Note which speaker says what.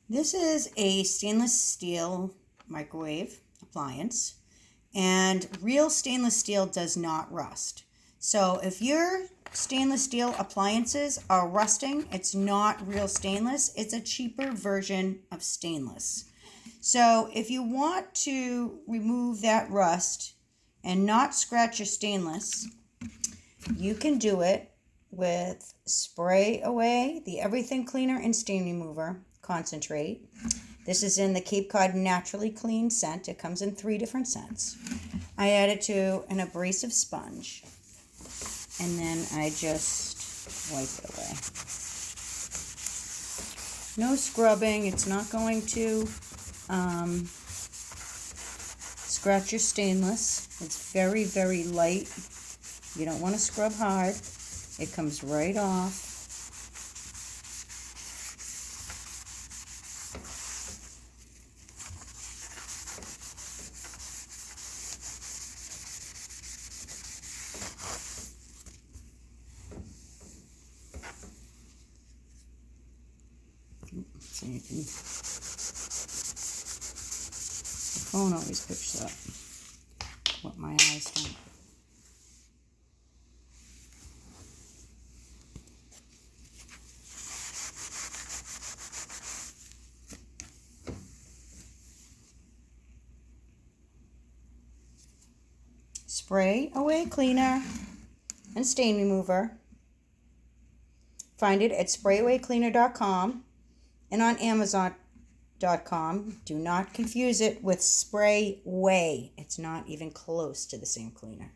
Speaker 1: This is a stainless steel microwave appliance, and real stainless steel does not rust. So if your stainless steel appliances are rusting, it's not real stainless, it's a cheaper version of stainless. So if you want to remove that rust and not scratch your stainless, you can do it with Spray Away, the Everything Cleaner and Stain Remover Concentrate. This is in the Cape Cod Naturally Clean scent. It comes in 3 different scents. I add it to an abrasive sponge, and then I just wipe it away. No scrubbing. It's not going to scratch your stainless. It's very, very light. You don't want to scrub hard. It comes right off. So you can, the phone always picks up what my eyes don't. Spray Away Cleaner and Stain Remover. Find it at sprayawaycleaner.com and on amazon.com. Do not confuse it with Spray Way. It's not even close to the same cleaner.